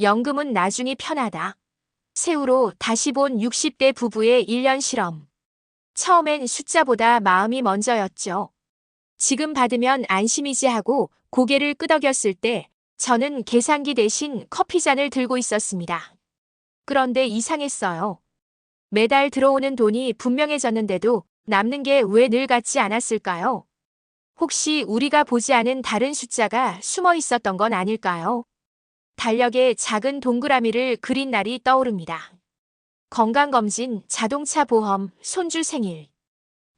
연금은 나중이 편하다. 새우로 다시 본 60대 부부의 1년 실험. 처음엔 숫자보다 마음이 먼저였죠. 지금 받으면 안심이지 하고 고개를 끄덕였을 때 저는 계산기 대신 커피잔을 들고 있었습니다. 그런데 이상했어요. 매달 들어오는 돈이 분명해졌는데도 남는 게 왜 늘 같지 않았을까요? 혹시 우리가 보지 않은 다른 숫자가 숨어 있었던 건 아닐까요? 달력에 작은 동그라미를 그린 날이 떠오릅니다. 건강검진, 자동차 보험, 손주 생일.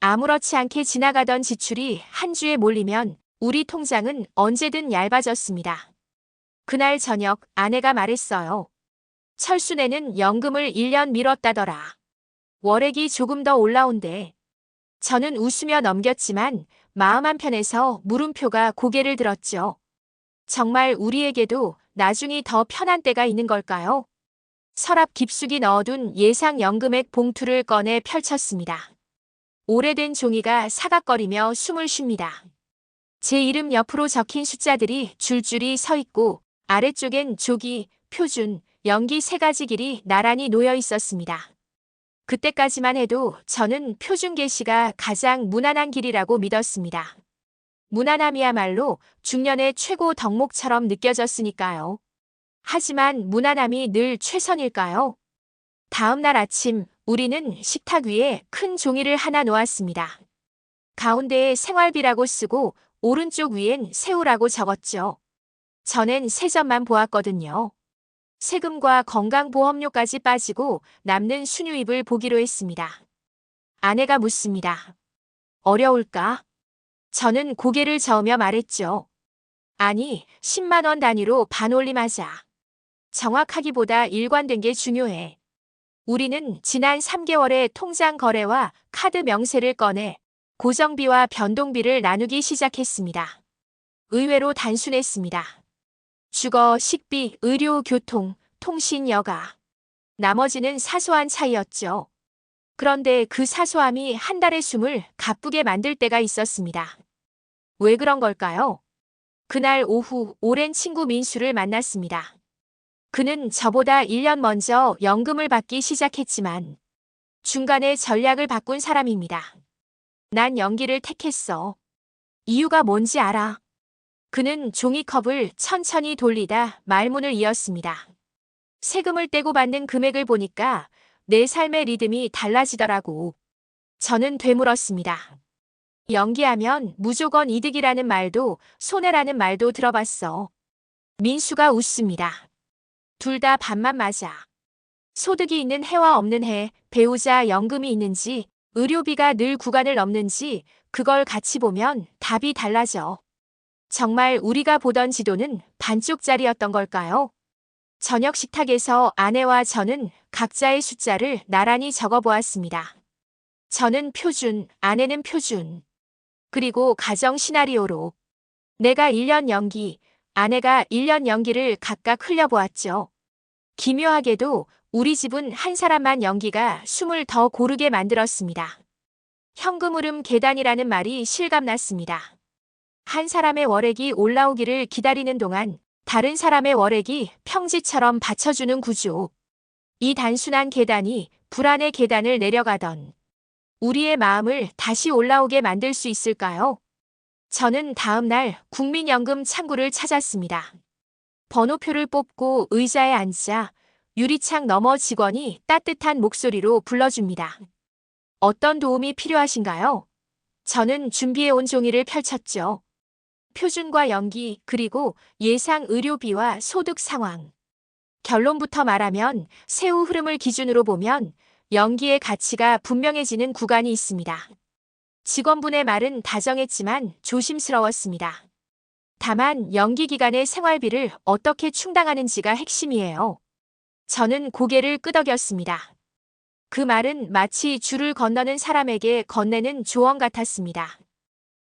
아무렇지 않게 지나가던 지출이 한 주에 몰리면 우리 통장은 언제든 얇아졌습니다. 그날 저녁 아내가 말했어요. 철순에는 연금을 1년 미뤘다더라. 월액이 조금 더 올라온대. 저는 웃으며 넘겼지만 마음 한편에서 물음표가 고개를 들었죠. 정말 우리에게도 나중이 더 편한 때가 있는 걸까요? 서랍 깊숙이 넣어둔 예상 연금액 봉투를 꺼내 펼쳤습니다. 오래된 종이가 사각거리며 숨을 쉽니다. 제 이름 옆으로 적힌 숫자들이 줄줄이 서 있고 아래쪽엔 조기, 표준, 연기 세 가지 길이 나란히 놓여 있었습니다. 그때까지만 해도 저는 표준 계시가 가장 무난한 길이라고 믿었습니다. 무난함이야말로 중년의 최고 덕목처럼 느껴졌으니까요. 하지만 무난함이 늘 최선일까요? 다음 날 아침 우리는 식탁 위에 큰 종이를 하나 놓았습니다. 가운데에 생활비라고 쓰고 오른쪽 위엔 세우라고 적었죠. 전엔 세점만 보았거든요. 세금과 건강보험료까지 빠지고 남는 순유입을 보기로 했습니다. 아내가 묻습니다. 어려울까? 저는 고개를 저으며 말했죠. 아니, 10만 원 단위로 반올림하자. 정확하기보다 일관된 게 중요해. 우리는 지난 3개월의 통장 거래와 카드 명세를 꺼내 고정비와 변동비를 나누기 시작했습니다. 의외로 단순했습니다. 주거, 식비, 의료, 교통, 통신, 여가. 나머지는 사소한 차이였죠. 그런데 그 사소함이 한 달의 숨을 가쁘게 만들 때가 있었습니다. 왜 그런 걸까요? 그날 오후 오랜 친구 민수를 만났습니다. 그는 저보다 1년 먼저 연금을 받기 시작했지만 중간에 전략을 바꾼 사람입니다. 난 연기를 택했어. 이유가 뭔지 알아. 그는 종이컵을 천천히 돌리다 말문을 이었습니다. 세금을 떼고 받는 금액을 보니까 내 삶의 리듬이 달라지더라고. 저는 되물었습니다. 연기하면 무조건 이득이라는 말도 손해라는 말도 들어봤어. 민수가 웃습니다. 둘 다 반만 맞아. 소득이 있는 해와 없는 해, 배우자 연금이 있는지, 의료비가 늘 구간을 넘는지 그걸 같이 보면 답이 달라져. 정말 우리가 보던 지도는 반쪽짜리였던 걸까요? 저녁 식탁에서 아내와 저는 각자의 숫자를 나란히 적어보았습니다. 저는 표준, 아내는 표준. 그리고 가정 시나리오로 내가 1년 연기, 아내가 1년 연기를 각각 흘려보았죠. 기묘하게도 우리 집은 한 사람만 연기가 숨을 더 고르게 만들었습니다. 현금 흐름 계단이라는 말이 실감났습니다. 한 사람의 월액이 올라오기를 기다리는 동안 다른 사람의 월액이 평지처럼 받쳐주는 구조. 이 단순한 계단이 불안의 계단을 내려가던 우리의 마음을 다시 올라오게 만들 수 있을까요? 저는 다음 날 국민연금 창구를 찾았습니다. 번호표를 뽑고 의자에 앉자 유리창 너머 직원이 따뜻한 목소리로 불러줍니다. 어떤 도움이 필요하신가요? 저는 준비해온 종이를 펼쳤죠. 표준과 연기, 그리고 예상 의료비와 소득 상황. 결론부터 말하면 세후 흐름을 기준으로 보면 연기의 가치가 분명해지는 구간이 있습니다. 직원분의 말은 다정했지만 조심스러웠습니다. 다만 연기 기간의 생활비를 어떻게 충당하는지가 핵심이에요. 저는 고개를 끄덕였습니다. 그 말은 마치 줄을 건너는 사람에게 건네는 조언 같았습니다.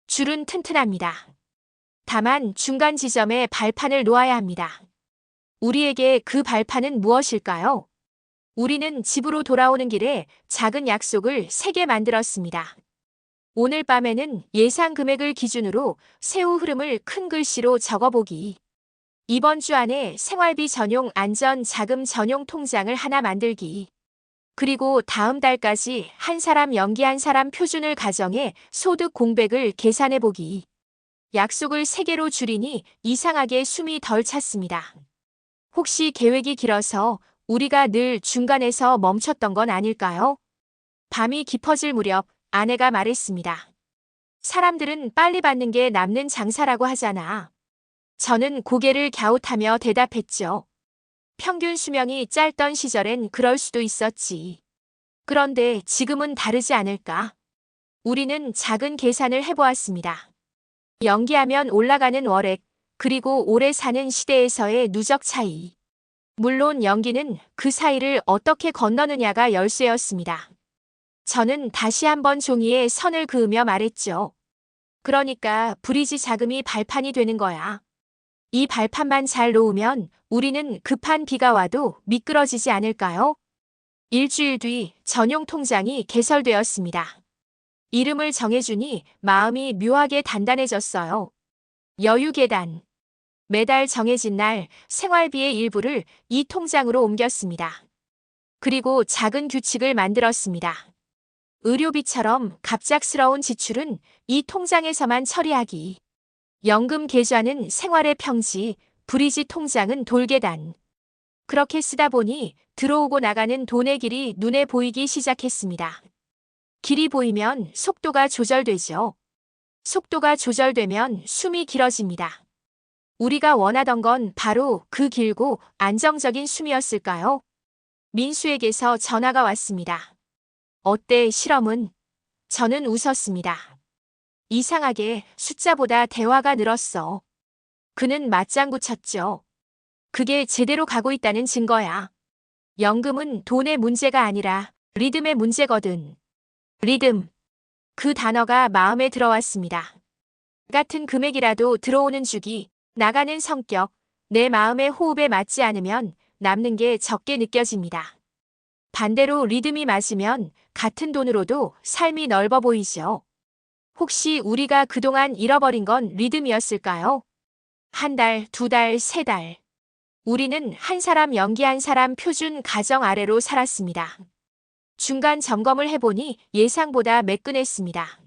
줄은 튼튼합니다. 다만 중간 지점에 발판을 놓아야 합니다. 우리에게 그 발판은 무엇일까요? 우리는 집으로 돌아오는 길에 작은 약속을 3개 만들었습니다. 오늘 밤에는 예상 금액을 기준으로 세후 흐름을 큰 글씨로 적어보기. 이번 주 안에 생활비 전용 안전 자금 전용 통장을 하나 만들기. 그리고 다음 달까지 한 사람 연기 한 사람 표준을 가정해 소득 공백을 계산해 보기. 약속을 3개로 줄이니 이상하게 숨이 덜 찼습니다. 혹시 계획이 길어서 우리가 늘 중간에서 멈췄던 건 아닐까요? 밤이 깊어질 무렵 아내가 말했습니다. 사람들은 빨리 받는 게 남는 장사라고 하잖아. 저는 고개를 갸웃하며 대답했죠. 평균 수명이 짧던 시절엔 그럴 수도 있었지. 그런데 지금은 다르지 않을까? 우리는 작은 계산을 해보았습니다. 연기하면 올라가는 월액, 그리고 오래 사는 시대에서의 누적 차이. 물론 연기는 그 사이를 어떻게 건너느냐가 열쇠였습니다. 저는 다시 한번 종이에 선을 그으며 말했죠. 그러니까 브리지 자금이 발판이 되는 거야. 이 발판만 잘 놓으면 우리는 급한 비가 와도 미끄러지지 않을까요? 일주일 뒤 전용 통장이 개설되었습니다. 이름을 정해주니 마음이 묘하게 단단해졌어요. 여유계단. 매달 정해진 날 생활비의 일부를 이 통장으로 옮겼습니다. 그리고 작은 규칙을 만들었습니다. 의료비처럼 갑작스러운 지출은 이 통장에서만 처리하기. 연금 계좌는 생활의 평지, 브리지 통장은 돌계단. 그렇게 쓰다 보니 들어오고 나가는 돈의 길이 눈에 보이기 시작했습니다. 길이 보이면 속도가 조절되죠. 속도가 조절되면 숨이 길어집니다. 우리가 원하던 건 바로 그 길고 안정적인 숨이었을까요? 민수에게서 전화가 왔습니다. 어때, 실험은? 저는 웃었습니다. 이상하게 숫자보다 대화가 늘었어. 그는 맞장구 쳤죠. 그게 제대로 가고 있다는 증거야. 연금은 돈의 문제가 아니라 리듬의 문제거든. 리듬. 그 단어가 마음에 들어왔습니다. 같은 금액이라도 들어오는 주기, 나가는 성격, 내 마음의 호흡에 맞지 않으면 남는 게 적게 느껴집니다. 반대로 리듬이 맞으면 같은 돈으로도 삶이 넓어 보이죠. 혹시 우리가 그동안 잃어버린 건 리듬이었을까요? 한 달, 2달, 3달. 우리는 한 사람 연기 한 사람 표준 가정 아래로 살았습니다. 중간 점검을 해보니 예상보다 매끈했습니다.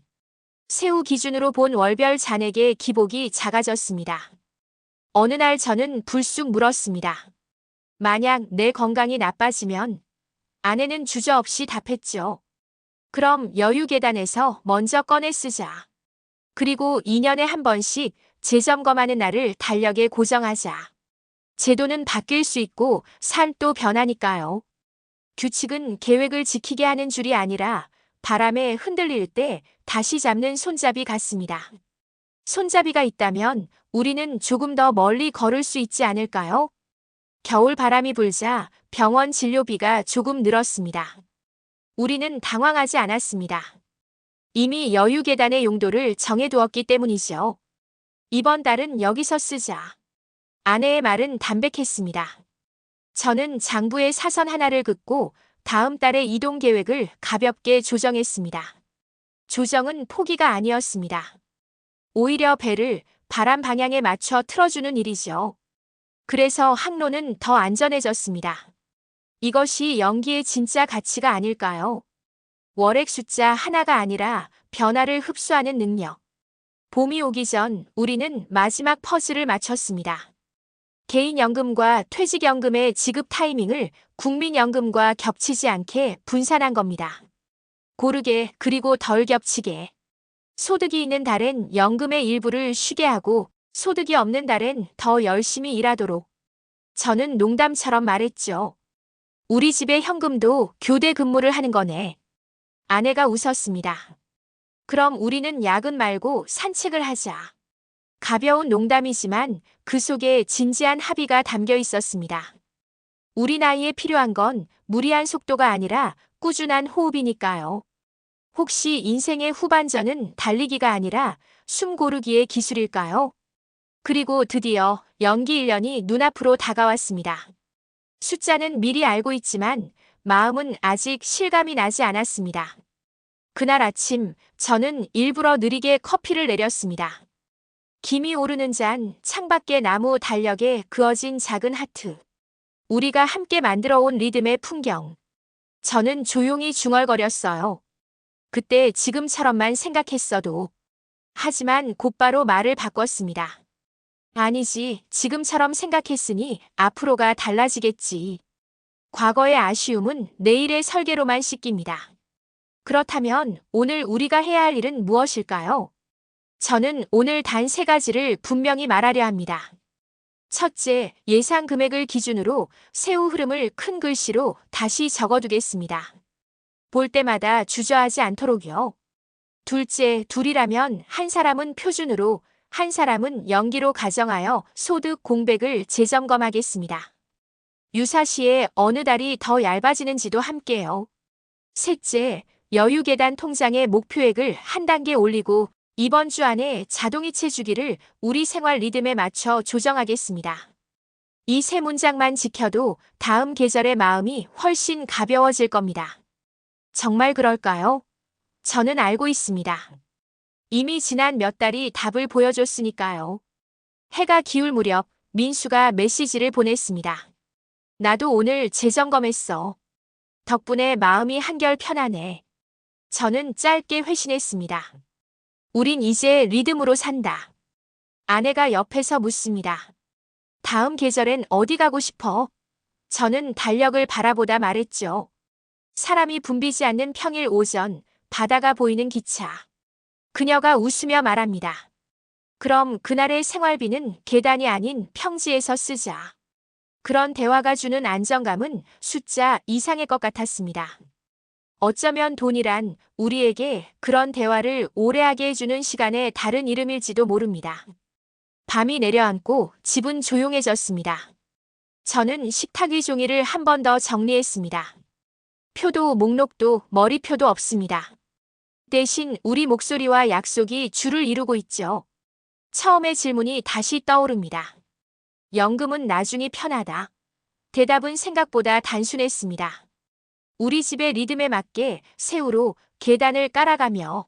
세후 기준으로 본 월별 잔액의 기복이 작아졌습니다. 어느 날 저는 불쑥 물었습니다. 만약 내 건강이 나빠지면? 아내는 주저없이 답했죠. 그럼 여유계단에서 먼저 꺼내 쓰자. 그리고 2년에 한 번씩 재점검하는 날을 달력에 고정하자. 제도는 바뀔 수 있고 삶도 변하니까요. 규칙은 계획을 지키게 하는 줄이 아니라 바람에 흔들릴 때 다시 잡는 손잡이 같습니다. 손잡이가 있다면 우리는 조금 더 멀리 걸을 수 있지 않을까요? 겨울 바람이 불자 병원 진료비가 조금 늘었습니다. 우리는 당황하지 않았습니다. 이미 여유계단의 용도를 정해두었기 때문이죠. 이번 달은 여기서 쓰자. 아내의 말은 담백했습니다. 저는 장부에 사선 하나를 긋고 다음 달의 이동 계획을 가볍게 조정했습니다. 조정은 포기가 아니었습니다. 오히려 배를 바람 방향에 맞춰 틀어주는 일이죠. 그래서 항로는 더 안전해졌습니다. 이것이 연기의 진짜 가치가 아닐까요? 월액 숫자 하나가 아니라 변화를 흡수하는 능력. 봄이 오기 전 우리는 마지막 퍼즐을 맞췄습니다. 개인연금과 퇴직연금의 지급 타이밍을 국민연금과 겹치지 않게 분산한 겁니다. 고르게 그리고 덜 겹치게. 소득이 있는 달엔 연금의 일부를 쉬게 하고 소득이 없는 달엔 더 열심히 일하도록. 저는 농담처럼 말했죠. 우리 집의 현금도 교대 근무를 하는 거네. 아내가 웃었습니다. 그럼 우리는 야근 말고 산책을 하자. 가벼운 농담이지만 그 속에 진지한 합의가 담겨 있었습니다. 우리 나이에 필요한 건 무리한 속도가 아니라 꾸준한 호흡이니까요. 혹시 인생의 후반전은 달리기가 아니라 숨 고르기의 기술일까요? 그리고 드디어 연기 1년이 눈앞으로 다가왔습니다. 숫자는 미리 알고 있지만 마음은 아직 실감이 나지 않았습니다. 그날 아침 저는 일부러 느리게 커피를 내렸습니다. 김이 오르는 잔, 창밖의 나무 달력에 그어진 작은 하트. 우리가 함께 만들어 온 리듬의 풍경. 저는 조용히 중얼거렸어요. 그때 지금처럼만 생각했어도. 하지만 곧바로 말을 바꿨습니다. 아니지, 지금처럼 생각했으니 앞으로가 달라지겠지. 과거의 아쉬움은 내일의 설계로만 씻깁니다. 그렇다면 오늘 우리가 해야 할 일은 무엇일까요? 저는 오늘 단 3가지를 분명히 말하려 합니다. 첫째, 예상 금액을 기준으로 세후 흐름을 큰 글씨로 다시 적어두겠습니다. 볼 때마다 주저하지 않도록요. 둘째, 둘이라면 한 사람은 표준으로, 한 사람은 연기로 가정하여 소득 공백을 재점검하겠습니다. 유사시에 어느 달이 더 얇아지는지도 함께요. 셋째, 여유계단 통장의 목표액을 한 단계 올리고 이번 주 안에 자동이체 주기를 우리 생활 리듬에 맞춰 조정하겠습니다. 이 3문장만 지켜도 다음 계절의 마음이 훨씬 가벼워질 겁니다. 정말 그럴까요? 저는 알고 있습니다. 이미 지난 몇 달이 답을 보여줬으니까요. 해가 기울 무렵 민수가 메시지를 보냈습니다. 나도 오늘 재점검했어. 덕분에 마음이 한결 편하네. 저는 짧게 회신했습니다. 우린 이제 리듬으로 산다. 아내가 옆에서 묻습니다. 다음 계절엔 어디 가고 싶어? 저는 달력을 바라보다 말했죠. 사람이 붐비지 않는 평일 오전, 바다가 보이는 기차. 그녀가 웃으며 말합니다. 그럼 그날의 생활비는 계단이 아닌 평지에서 쓰자. 그런 대화가 주는 안정감은 숫자 이상의 것 같았습니다. 어쩌면 돈이란 우리에게 그런 대화를 오래하게 해주는 시간의 다른 이름일지도 모릅니다. 밤이 내려앉고 집은 조용해졌습니다. 저는 식탁 위 종이를 한 번 더 정리했습니다. 표도 목록도 머리표도 없습니다. 대신 우리 목소리와 약속이 줄을 이루고 있죠. 처음의 질문이 다시 떠오릅니다. 연금은 나중이 편하다. 대답은 생각보다 단순했습니다. 우리 집의 리듬에 맞게 세우로 계단을 깔아가며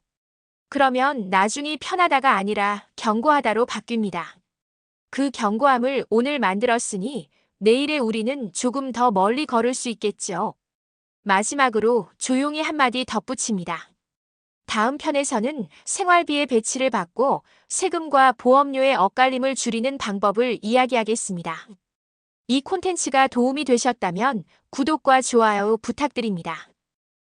그러면 나중이 편하다가 아니라 견고하다로 바뀝니다. 그 견고함을 오늘 만들었으니 내일의 우리는 조금 더 멀리 걸을 수 있겠죠. 마지막으로 조용히 한마디 덧붙입니다. 다음 편에서는 생활비의 배치를 받고 세금과 보험료의 엇갈림을 줄이는 방법을 이야기하겠습니다. 이 콘텐츠가 도움이 되셨다면 구독과 좋아요 부탁드립니다.